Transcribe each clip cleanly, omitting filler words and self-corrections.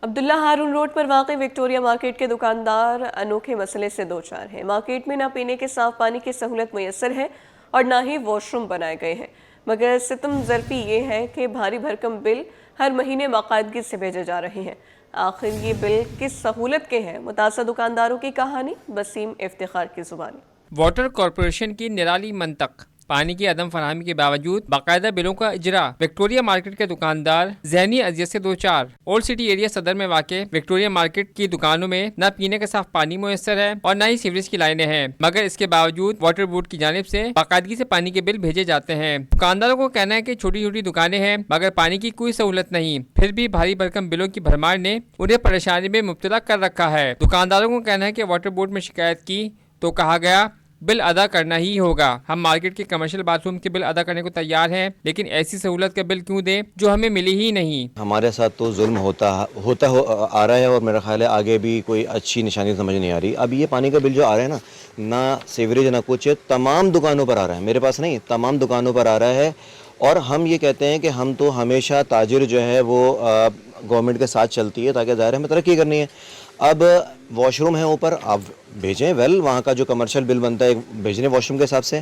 عبداللہ Haroon road پر واقع Victoria market کے دکاندار انوکھے مسئلے سے دوچار ہیں۔ مارکیٹ میں نہ پینے کے صاف پانی کی سہولت میسر ہے اور نہ ہی واش روم بنائے گئے ہیں، مگر ستم ظرفی یہ ہے کہ بھاری بھرکم بل ہر مہینے باقاعدگی سے بھیجے جا رہے ہیں۔ آخر یہ بل کس سہولت کے ہیں؟ متاثرہ دکانداروں کی کہانی بسیم افتخار کی زبانی۔ واٹر کارپوریشن کی نرالی منطق، پانی کی عدم فراہمی کے باوجود باقاعدہ بلوں کا اجرا۔ وکٹوریہ مارکیٹ کے دکاندار ذہنی اذیت سے دوچار۔ اولڈ سٹی ایریا صدر میں واقع وکٹوریہ مارکیٹ کی دکانوں میں نہ پینے کا صاف پانی میسر ہے اور نہ ہی سیوریج کی لائنیں ہیں، مگر اس کے باوجود واٹر بورڈ کی جانب سے باقاعدگی سے پانی کے بل بھیجے جاتے ہیں۔ دکانداروں کو کہنا ہے کہ چھوٹی چھوٹی دکانیں ہیں مگر پانی کی کوئی سہولت نہیں، پھر بھی بھاری بھرکم بلوں کی بھرمار نے انہیں پریشانی میں مبتلا کر رکھا ہے۔ دکانداروں کو کہنا ہے کہ واٹر بورڈ میں شکایت کی تو کہا گیا بل ادا کرنا ہی ہوگا۔ ہم مارکیٹ کے کمرشل باتھ روم کے بل ادا کرنے کو تیار ہیں، لیکن ایسی سہولت کا بل کیوں دیں جو ہمیں ملی ہی نہیں۔ ہمارے ساتھ تو ظلم ہوتا آ رہا ہے اور میرا خیال ہے آگے بھی کوئی اچھی نشانی سمجھ نہیں آ رہی۔ اب یہ پانی کا بل جو آ رہا ہے نا، نہ سیوریج نہ کچھ، تمام دکانوں پر آ رہا ہے، میرے پاس نہیں، تمام دکانوں پر آ رہا ہے۔ اور ہم یہ کہتے ہیں کہ ہم تو ہمیشہ تاجر جو ہے وہ گورنمنٹ کے ساتھ چلتی ہے تاکہ ظاہر ہمیں ترقی کرنی ہے۔ اب واش روم ہے اوپر، آپ بھیجیں، وہاں کا جو کمرشل بل بنتا ہے بھیجنے واش روم کے حساب سے۔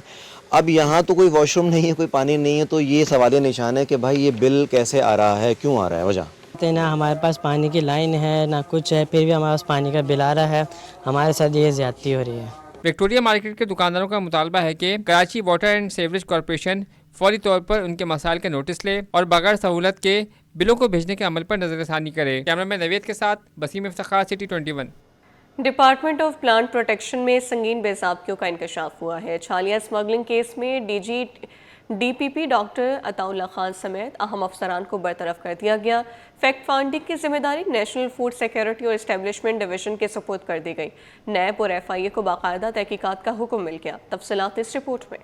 اب یہاں تو کوئی واش روم نہیں ہے، کوئی پانی نہیں ہے، تو یہ سوالیہ نشان ہے کہ بھائی یہ بل کیسے آ رہا ہے، کیوں آ رہا ہے، وجہ نہ ہمارے پاس پانی کی لائن ہے نہ کچھ ہے، پھر بھی ہمارے پاس پانی کا بل آ رہا ہے۔ ہمارے ساتھ یہ زیادتی ہو رہی ہے۔ وکٹوریہ مارکیٹ کے دکانداروں کا مطالبہ ہے کہ Karachi water and sewerage corporation فوری طور پر ان کے مسائل کا نوٹس لے اور بغیر سہولت کے بلوں کو بھیجنے کے عمل پر نظر ثانی کرے۔ کیمرامین نوید کے ساتھ Basim Iftikhar, city 21۔ Department of plant protection میں سنگین بے ضابطگیوں کا انکشاف ہوا ہے۔ چھالیہ اسمگلنگ کیس میں D P P doctor Ata Ullah Khan سمیت اہم افسران کو برطرف کر دیا گیا۔ فیکٹ فائنڈنگ کی ذمہ داری نیشنل فوڈ سیکیورٹی اور اسٹیبلشمنٹ ڈویژن کے سپرد کر دی گئی۔ نیب اور ایف آئی اے کو باقاعدہ تحقیقات کا حکم مل گیا۔ تفصیلات اس رپورٹ میں۔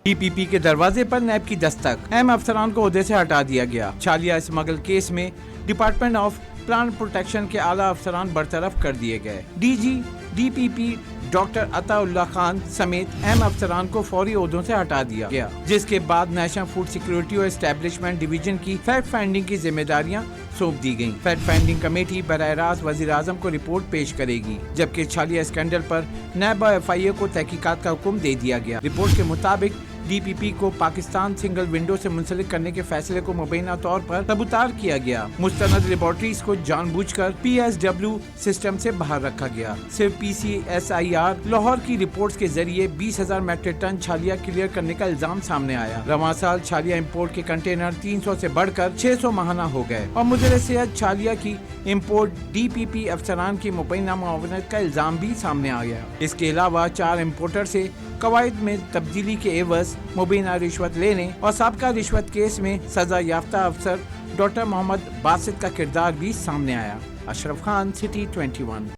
ڈی پی پی کے دروازے پر نیب کی دستک، اہم افسران کو عہدے سے ہٹا دیا گیا۔ چھالیہ اسمگل کیس میں ڈپارٹمنٹ آف پلانٹ پروٹیکشن کے اعلیٰ افسران برطرف کر دیے گئے۔ D G D P P doctor Ata Ullah Khan سمیت اہم افسران کو فوری عہدوں سے ہٹا دیا گیا، جس کے بعد نیشنل فوڈ سیکیورٹی اور اسٹیبلشمنٹ ڈویژن کی فیکٹ فائنڈنگ کی ذمہ داریاں سونپ دی گئیں۔ فیکٹ فائنڈنگ کمیٹی براہ راست وزیر اعظم کو رپورٹ پیش کرے گی، جبکہ چھالیہ اسکینڈل پر نیب اور ایف آئی اے کو تحقیقات کا حکم دے دیا گیا۔ رپورٹ کے مطابق ڈی پی پی کو پاکستان سنگل ونڈو سے منسلک کرنے کے فیصلے کو مبینہ طور پر تبوتار کیا گیا۔ مستند لیبارٹریز کو جان بوجھ کر پی ایس ڈبلیو سسٹم سے باہر رکھا گیا۔ صرف P C S I R Lahore کی رپورٹس کے ذریعے 20,000 میٹرک ٹن چھالیہ کلیئر کرنے کا الزام سامنے آیا۔ رواں سال چھالیہ امپورٹ کے کنٹینر 300 سے بڑھ کر 600 ماہانہ ہو گئے اور مدیر صحت چھالیہ کی امپورٹ ڈی پی پی افسران کی مبینہ معاونت کا الزام بھی سامنے آ گیا۔ اس کے علاوہ 4 امپورٹر سے قواعد میں تبدیلی کے عوض مبینہ رشوت لینے اور سابقہ رشوت کیس میں سزا یافتہ افسر ڈاکٹر محمد باسط کا کردار بھی سامنے آیا۔ اشرف خان، سٹی 21۔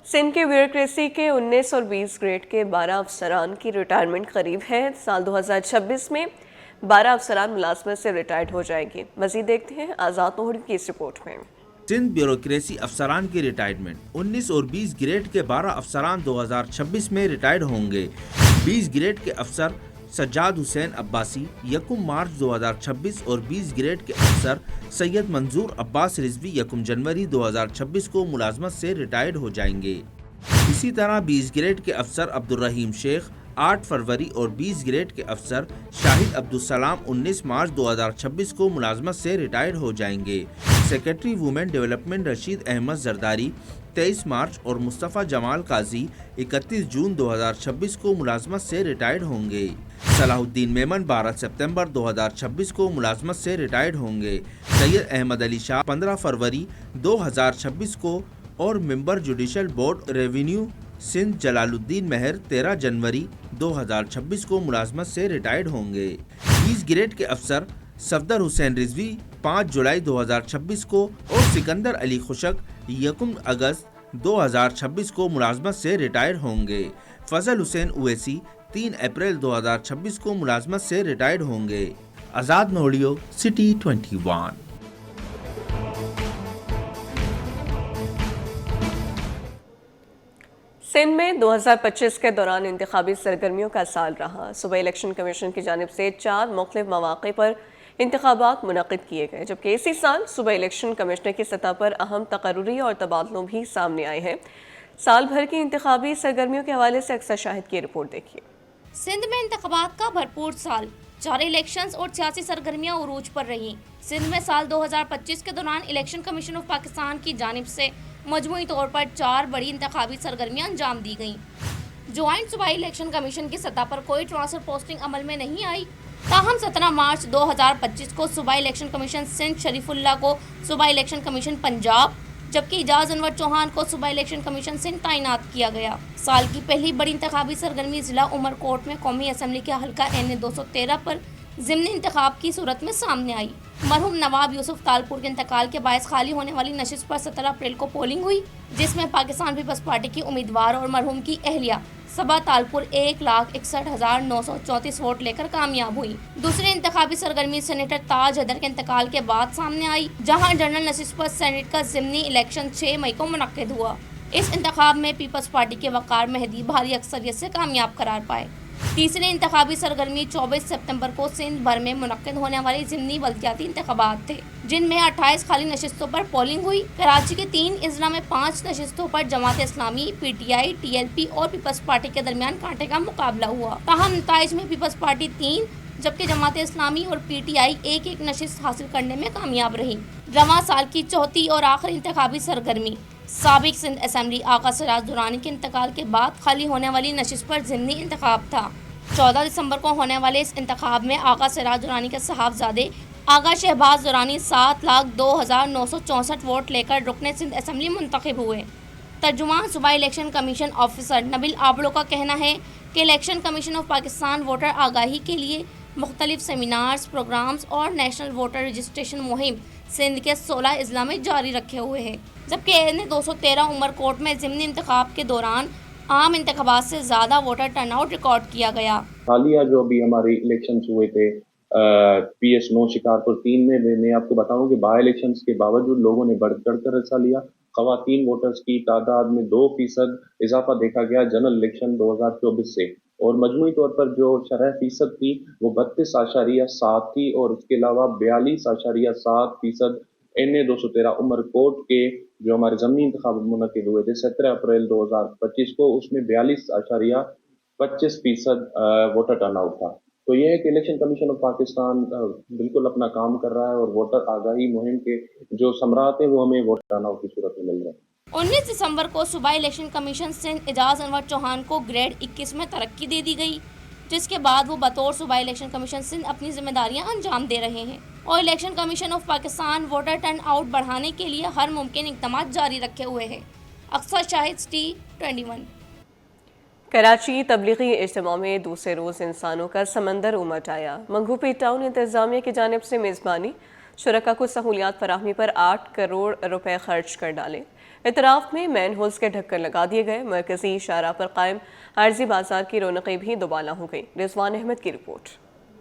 سندھ کے بیوروکریسی کے 19 اور 20 گریڈ کے 12 افسران کی ریٹائرمنٹ قریب ہے۔ سال 2026 میں 12 افسران ملازمت سے ریٹائرڈ ہو جائیں گے۔ مزید دیکھتے ہیں آزاد نوہری کی اس رپورٹ میں۔ سندھ بیوروکریسی افسران کی ریٹائرمنٹ 19 اور 20 گریڈ کے 12 افسران 2026 میں ریٹائرڈ ہوں گے۔ 20 گریڈ کے افسر سجاد حسین عباسی 1 مارچ 2026 اور 20 گریڈ کے افسر سید منظور عباس رضوی 1 جنوری 2026 کو ملازمت سے ریٹائرڈ ہو جائیں گے۔ اسی طرح 20 گریڈ کے افسر عبدالرحیم شیخ 8 فروری اور 20 گریڈ کے افسر شاہد عبدالسلام 19 مارچ 2026 کو ملازمت سے ریٹائرڈ ہو جائیں گے۔ Secretary women development Rashid Ahmed Zardari 23 March اور مصطفیٰ جمال قاضی 31 جون 2026 کو ملازمت سے ریٹائرڈ ہوں گے۔ صلاح الدین میمن 12 سپتمبر 2026 کو ملازمت سے ریٹائرڈ ہوں گے۔ سید احمد علی شاہ 15 فروری 2026 کو اور ممبر جوڈیشل بورڈ ریونیو سندھ جلال الدین مہر 13 جنوری 2026 کو ملازمت سے ریٹائرڈ ہوں گے۔ 20 گریڈ کے افسر صفدر حسین رضوی 5 جولائی 2026 کو اور سکندر علی خشک 1 اگست 2026 کو ملازمت سے ریٹائرڈ ہوں گے۔ فضل حسین اویسی 3 اپریل 2026 کو ملازمت سے ریٹائرڈ ہوں گے۔ آزاد نوڑیو، سٹی 21۔ سندھ میں 2025 کے دوران انتخابی سرگرمیوں کا سال رہا۔ صوبائی الیکشن کمیشن کی جانب سے 4 مختلف مواقع پر انتخابات منعقد کیے گئے، جبکہ اسی سال صوبہ الیکشن کمشنر کی سطح پر اہم تقرری اور تبادلوں بھی سامنے آئے ہیں۔ سال بھر کی انتخابی سرگرمیوں کے حوالے سے اکثر شاہد کی رپورٹ دیکھیے۔ سندھ میں انتخابات کا بھرپور سال، جاری الیکشنز اور سیاسی سرگرمیاں عروج پر رہیں۔ سندھ میں سال 2025 کے دوران الیکشن کمیشن آف پاکستان کی جانب سے مجموعی طور پر 4 بڑی انتخابی سرگرمیاں انجام دی گئیں۔ جوائنٹ صوبائی الیکشن کمیشن کی سطح پر کوئی ٹرانسفر پوسٹنگ عمل میں نہیں آئی، تاہم 17 مارچ 2025 کو صوبائی الیکشن کمیشن سندھ شریف اللہ کو صوبائی الیکشن کمیشن پنجاب، جبکہ اعجاز انور چوہان کو صوبائی الیکشن کمیشن سندھ تعینات کیا گیا۔ سال کی پہلی بڑی انتخابی سرگرمی ضلع عمر کوٹ میں قومی اسمبلی کے حلقہ این 213 پر ضمنی انتخاب کی صورت میں سامنے آئی۔ مرحوم نواب یوسف تالپور کے انتقال کے باعث خالی ہونے والی نشست پر 17 اپریل کو پولنگ ہوئی، جس میں پاکستان پیپلز پارٹی کی امیدوار اور مرحوم کی اہلیہ صبا تالپور 1,61,934 ووٹ لے کر کامیاب ہوئی۔ دوسری انتخابی سرگرمی سینیٹر تاج حیدر کے انتقال کے بعد سامنے آئی، جہاں جنرل نشست پر سینیٹ کا ضمنی الیکشن 6 مئی کو منعقد ہوا۔ اس انتخاب میں پیپلز پارٹی کے وقار مہدی بھاری اکثریت سے کامیاب قرار پائے۔ تیسری انتخابی سرگرمی 24 ستمبر کو سندھ بھر میں منعقد ہونے والی ضمنی بلدیاتی انتخابات تھے، جن میں 28 خالی نشستوں پر پولنگ ہوئی۔ کراچی کے 3 اضلاع میں 5 نشستوں پر Jamaat Islami, P T I, T L P اور پیپلز پارٹی کے درمیان کانٹے کا مقابلہ ہوا، تاہم نتائج میں پیپلز پارٹی 3 جبکہ جماعت اسلامی اور پی ٹی آئی ایک نشست حاصل کرنے میں کامیاب رہی۔ رواں سال کی چوتھی اور آخری انتخابی سرگرمی سابق سندھ اسمبلی آقا سراج درانی کے انتقال کے بعد خالی ہونے والی نشست پر ضمنی انتخاب تھا۔ 14 دسمبر کو ہونے والے اس انتخاب میں آقا سراج درانی کے صاحبزادے آغا شہباز درانی 7,02,964 ووٹ لے کر رکن سندھ اسمبلی منتخب ہوئے۔ ترجمان صوبائی الیکشن کمیشن آفیسر نبیل آبلو کا کہنا ہے کہ election commission of Pakistan voter آگاہی کے لیے مختلف سیمینارز، پروگرامز اور نیشنل ووٹر رجسٹریشن مہم سندھ کے 16 اضلاع میں جاری رکھے ہوئے ہے، جبکہ این 213 عمر کوٹ میں ضمنی انتخاب کے دوران عام انتخابات سے زیادہ ووٹر ٹرن آؤٹ ریکارڈ کیا گیا۔ حالیہ جو بھی ہمارے الیکشنز ہوئے تھے پی ایس 9 شکارپور 3 میں آپ کو بتاؤں کہ بائی الیکشنز کے باوجود لوگوں نے بڑھ چڑھ کر حصہ لیا۔ خواتین ووٹرز کی تعداد میں 2% اضافہ دیکھا گیا جنرل الیکشن 2024 سے، اور مجموعی طور پر جو شرح فیصد تھی وہ 32.7 تھی، اور اس کے علاوہ 42.7% این 213 عمر کوٹ کے جو ہمارے ضمنی انتخابات منعقد ہوئے تھے 17 اپریل 2025 کو، اس میں 42.25% ووٹر ٹرن آؤٹ تھا۔ تو یہ ہے کہ الیکشن کمیشن آف پاکستان بالکل اپنا کام کر رہا ہے، اور ووٹر آگاہی مہم کے جو ثمرات ہیں وہ ہمیں ووٹر ٹرن آؤٹ کی صورت میں مل رہے ہیں۔ 19 دسمبر کو صوبائی الیکشن کمیشن سندھ اعجاز انور چوہان کو گریڈ 21 میں ترقی دے دی گئی، جس کے بعد وہ بطور صوبائی الیکشن کمیشن سندھ اپنی ذمہ داریاں انجام دے رہے ہیں، اور election commission of Pakistan voter turn out بڑھانے کے لیے ہر ممکن اقدامات جاری رکھے ہوئے ہے۔ اکثر شاہد سٹی 21۔ کراچی تبلیغی اجتماع میں دوسرے روز انسانوں کا سمندر امٹ آیا۔ منگوپی ٹاؤن انتظامیہ کی جانب سے میزبانی، شرکاء کو سہولیات فراہمی پر 8 کروڑ روپے خرچ کر ڈالے۔ اطراف میں مین ہولز کے ڈھکن لگا دیے گئے، مرکزی شاہراہ پر قائم عارضی بازار کی رونقیں بھی دوبالا ہو گئیں۔ رضوان احمد کی رپورٹ۔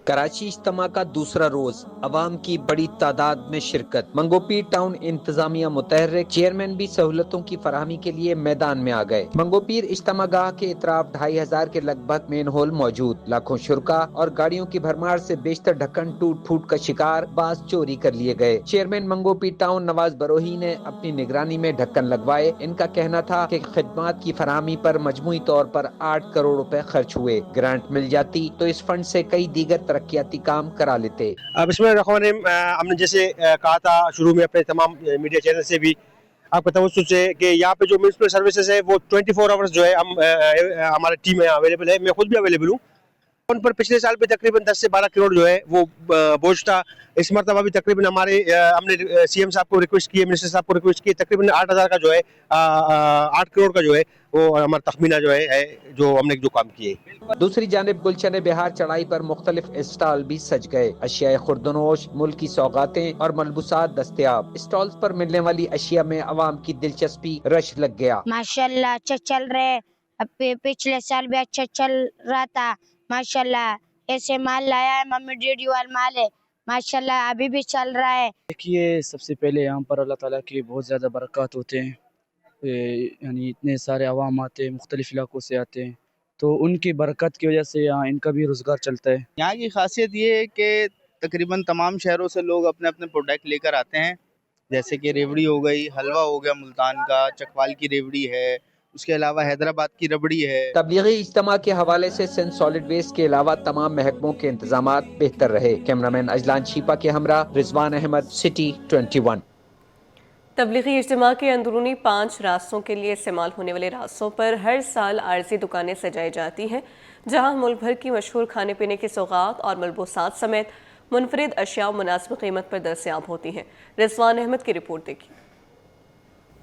کراچی اجتماع کا دوسرا روز، عوام کی بڑی تعداد میں شرکت۔ منگوپی ٹاؤن انتظامیہ متحرک، چیئرمین بھی سہولتوں کی فراہمی کے لیے میدان میں آ گئے۔ منگوپیر اجتماع گاہ کے اطراف 2500 کے لگ بھگ مین ہول موجود، لاکھوں شرکاء اور گاڑیوں کی بھرمار سے بیشتر ڈھکن ٹوٹ پھوٹ کا شکار، بعض چوری کر لیے گئے۔ چیئرمین منگوپی ٹاؤن نواز بروہی نے اپنی نگرانی میں ڈھکن لگوائے۔ ان کا کہنا تھا کہ خدمات کی فراہمی پر مجموعی طور پر 8 کروڑ روپے خرچ ہوئے۔ گرانٹ مل جاتی تو اس فنڈ سے کئی دیگر ترقیاتی کام کرا لیتے۔ بسم اللہ الرحمن الرحیم، ہم نے جیسے کہا تھا شروع میں اپنے تمام میڈیا چینل سے بھی آپ کا توسط سے کہ یہاں پہ جو میونسپل سروسز ہے وہ 24 آورز جو ہے ہمارے ٹیم میں اویلیبل ہے، میں خود بھی اویلیبل ہوں۔ ان پر پچھلے سال بھی تقریباً 10 سے 12 کروڑ جو ہے وہ بوجھ تھا، اس مرتبہ بھی تقریباً ہم نے سی ایم صاحب کو ریکویسٹ کی، منسٹر صاحب کو ریکویسٹ کی، تقریباً 8,000 کا جو ہے 8 کروڑ کا جو ہے وہ ہمارا تخمینہ جو ہے جو ہم نے جو کام کیے۔ دوسری جانب گلشن بہار چڑھائی پر مختلف اسٹال بھی سج گئے، اشیاء خوردنوش، ملکی سوغاتیں اور ملبوسات دستیاب۔ اسٹالز پر ملنے والی اشیاء میں عوام کی دلچسپی رش لگ گیا۔ ماشاءاللہ اچھا چل رہے، پچھلے سال بھی اچھا چل رہا تھا، ماشاءاللہ ایسے مال لایا ہے، ممی ڈیڈی والا مال ہے، ماشاءاللہ ابھی بھی چل رہا ہے۔ دیکھیے سب سے پہلے یہاں پر اللہ تعالیٰ کے بہت زیادہ برکات ہوتے ہیں، یعنی اتنے سارے عوام آتے ہیں، مختلف علاقوں سے آتے ہیں، تو ان کی برکت کی وجہ سے یہاں ان کا بھی روزگار چلتا ہے۔ یہاں کی خاصیت یہ ہے کہ تقریباً تمام شہروں سے لوگ اپنے اپنے پروڈکٹ لے کر آتے ہیں، جیسے کہ ریوڑی ہو گئی، حلوہ ہو گیا ملتان کا، چکوال کی ریوڑی ہے، اس کے علاوہ حیدرآباد کی ربڑی ہے۔ تبلیغی اجتماع کے حوالے سے سندھ سالڈ ویسٹ کے علاوہ تمام محکموں کے انتظامات بہتر رہے۔ کیمرامین اجلان شیپا کے ہمراہ رضوان احمد، سٹی 21۔ تبلیغی اجتماع کے اندرونی 5 راستوں کے لیے استعمال ہونے والے راستوں پر ہر سال عارضی دکانیں سجائی جاتی ہیں، جہاں ملک بھر کی مشہور کھانے پینے کی سوغات اور ملبوسات سمیت منفرد اشیاء مناسب قیمت پر دستیاب ہوتی ہیں۔ رضوان احمد کی رپورٹ دیکھیں۔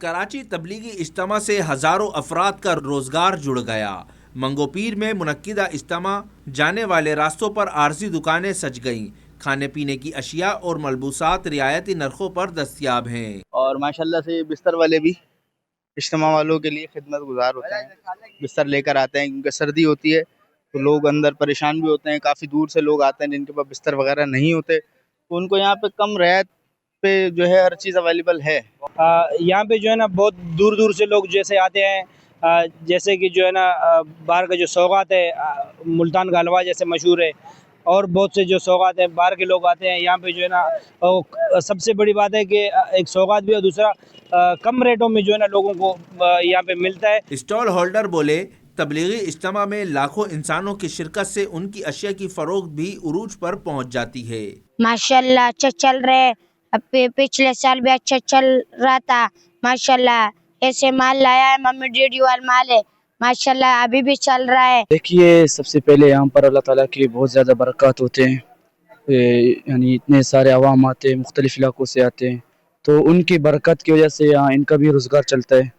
کراچی تبلیغی اجتماع سے ہزاروں افراد کا روزگار جڑ گیا۔ منگو پیر میں منعقدہ اجتماع جانے والے راستوں پر عارضی دکانیں سج گئیں۔ کھانے پینے کی اشیاء اور ملبوسات رعایتی نرخوں پر دستیاب ہیں۔ اور ماشاءاللہ سے بستر والے بھی اجتماع والوں کے لیے خدمت گزار ہوتے ہیں، بستر لے کر آتے ہیں، کیونکہ سردی ہوتی ہے تو لوگ اندر پریشان بھی ہوتے ہیں، کافی دور سے لوگ آتے ہیں جن کے پاس بستر وغیرہ نہیں ہوتے، تو ان کو یہاں پہ کم رعایت پہ جو ہے ہر چیز اویلیبل ہے۔ یہاں پہ جو ہے نا بہت دور دور سے لوگ جیسے آتے ہیں، جیسے کہ جو ہے نا باہر کا جو سوغات ہے، ملتان کا حلوہ جیسے مشہور ہے، اور بہت سے جو سوغات ہیں باہر کے لوگ آتے ہیں یہاں پہ جو ہے نا۔ سب سے بڑی بات ہے کہ ایک سوغات بھی اور دوسرا کم ریٹوں میں جو ہے نا لوگوں کو یہاں پہ ملتا ہے۔ اسٹال ہولڈر بولے تبلیغی اجتماع میں لاکھوں انسانوں کی شرکت سے ان کی اشیاء کی فروخت بھی عروج پر پہنچ جاتی ہے۔ ماشاءاللہ اچھا چل رہا ہے، پچھلے سال بھی اچھا چل رہا تھا، ماشاءاللہ ایسے مال لایا ہے، ممی ڈیڈی والا مال ہے، ماشاءاللہ ابھی بھی چل رہا ہے۔ دیکھیے سب سے پہلے یہاں پر اللہ تعالیٰ کے بہت زیادہ برکات ہوتے ہیں، یعنی اتنے سارے عوام آتے ہیں، مختلف علاقوں سے آتے ہیں، تو ان کی برکت کی وجہ سے یہاں ان کا بھی روزگار چلتا ہے۔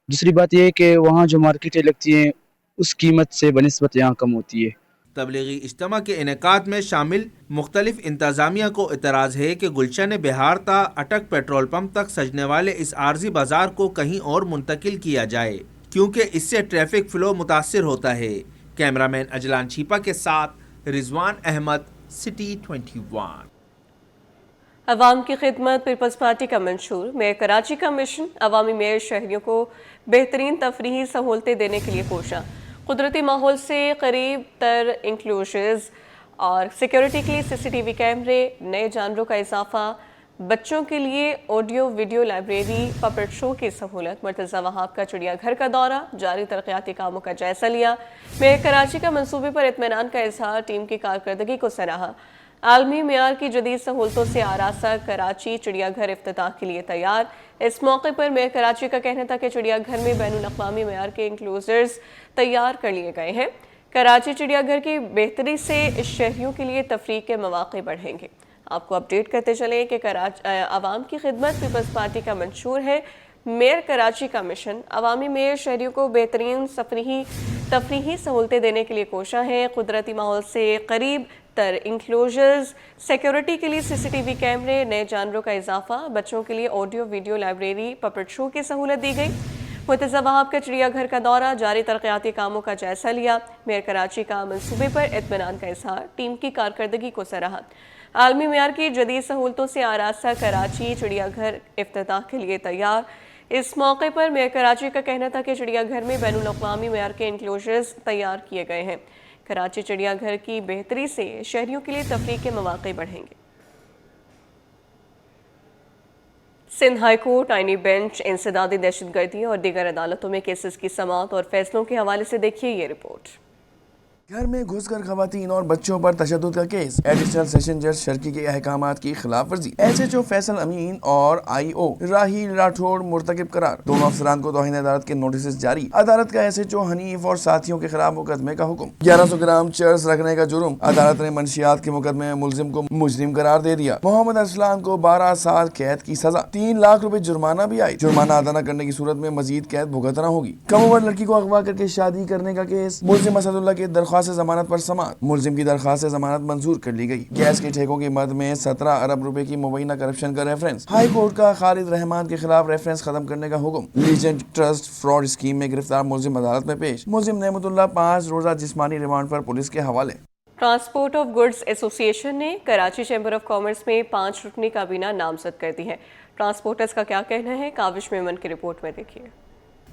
دوسری بات یہ ہے کہ وہاں جو مارکیٹیں لگتی ہیں اس قیمت سے بنسبت یہاں کم ہوتی ہے۔ تبلیغی اجتماع کے انعقاد میں شامل مختلف انتظامیہ کو اعتراض ہے کہ گلشن بہار تا اٹک پیٹرول پمپ تک سجنے والے اس عارضی بازار کو کہیں اور منتقل کیا جائے، کیونکہ اس سے ٹریفک فلو متاثر ہوتا ہے۔ کیمرامین اجلان چھیپا کے ساتھ رضوان احمد، سٹی 21۔ عوام کی خدمت پیپلز پارٹی کا منشور۔ میئر کراچی کا مشن عوامی میئر شہریوں کو بہترین تفریحی سہولتیں دینے کے لیے کوشاں۔ قدرتی ماحول سے قریب تر انکلوژرز اور سیکیورٹی کے لیے CCTV کیمرے، نئے جانوروں کا اضافہ، بچوں کے لیے آڈیو ویڈیو لائبریری، پپٹ شو کی سہولت۔ مرتضی وہاب کا چڑیا گھر کا دورہ، جاری ترقیاتی کاموں کا جائزہ لیا۔ میئر کراچی کا منصوبے پر اطمینان کا اظہار، ٹیم کی کارکردگی کو سراہا۔ عالمی معیار کی جدید سہولتوں سے آراستہ کراچی چڑیا گھر افتتاح کے لیے تیار۔ اس موقع پر میئر کراچی کا کہنا تھا کہ چڑیا گھر میں بین الاقوامی معیار کے انکلوژرز تیار کر لیے گئے ہیں۔ کراچی چڑیا گھر کی بہتری سے شہریوں کے لیے تفریح کے مواقع بڑھیں گے۔ آپ کو اپڈیٹ کرتے چلیں کہ عوام کی خدمت پیپلز پارٹی کا منشور ہے۔ میئر کراچی کا مشن عوامی میئر شہریوں کو بہترین تفریحی سہولتیں دینے کے لیے کوشاں ہیں۔ قدرتی ماحول سے قریب تر انکلوژرز، سیکیورٹی کے لیے CCTV کیمرے، نئے جانوروں کا اضافہ، بچوں کے لیے آڈیو ویڈیو لائبریری، پپٹ شو کی سہولت دی گئی۔ مرتضی وہاب کا چڑیا گھر کا دورہ، جاری ترقیاتی کاموں کا جائزہ لیا۔ میئر کراچی کا منصوبے پر اطمینان کا اظہار، ٹیم کی کارکردگی کو سراہا۔ عالمی معیار کی جدید سہولتوں سے آراستہ کراچی چڑیا گھر افتتاح کے لیے تیار۔ اس موقع پر میئر کراچی کا کہنا تھا کہ چڑیا گھر میں بین الاقوامی معیار کے انکلوژرز تیار کیے گئے ہیں۔ کراچی چڑیا گھر کی بہتری سے شہریوں کے لیے تفریح کے مواقع بڑھیں گے۔ سندھ ہائی کورٹ آئینی بینچ انسدادی دہشت گردی اور دیگر عدالتوں میں کیسز کی سماعت اور فیصلوں کے حوالے سے دیکھیے یہ رپورٹ۔ گھر میں گھس کر خواتین اور بچوں پر تشدد کا کیس، ایڈیشنل سیشن جج شرکی کے احکامات کی خلاف ورزی، SHO فیصل امین اور IO راہیل راٹھوڑ مرتکب قرار، دونوں افسران کو توہین عدالت کے نوٹسز جاری، عدالت کا SHO حنیف اور ساتھیوں کے خلاف مقدمے کا حکم، 1100 گرام چرس رکھنے کا جرم، عدالت نے منشیات کے مقدمے میں ملزم کو مجرم قرار دے دیا، محمد ارسلان کو 12 سال قید کی سزا، 3 لاکھ روپے جرمانہ بھی آئی، جرمانہ ادا نہ کرنے کی صورت میں مزید قید بھگتنا ہوگی۔ کم عمر لڑکی کو اغوا کر کے شادی کرنے کا کیس، ملزم اسد اللہ کی درخواست ضمانت پر سماعت، ملزم کی درخواست ضمانت منظور کر لی گئی، گیس کے ٹھیکوں کی مد میں 17 ارب روپے کی مبینہ کرپشن کا ریفرنس، ہائی کورٹ کا خالد رحمان کے خلاف ریفرنس ختم کرنے کا حکم، لیجنڈ ٹرسٹ فراڈ اسکیم میں گرفتار ملزم عدالت میں پیش، ملزم نعمت اللہ 5 روزہ جسمانی ریمانڈ پر پولیس کے حوالے۔ ٹرانسپورٹ آف گڈز ایسوسی ایشن نے کراچی چیمبر آف کامرس میں 5 رکنی کابینہ نامزد کر دی ہے۔ ٹرانسپورٹرز کا کیا کہنا ہے، کاوش میمن کی رپورٹ میں دیکھیے۔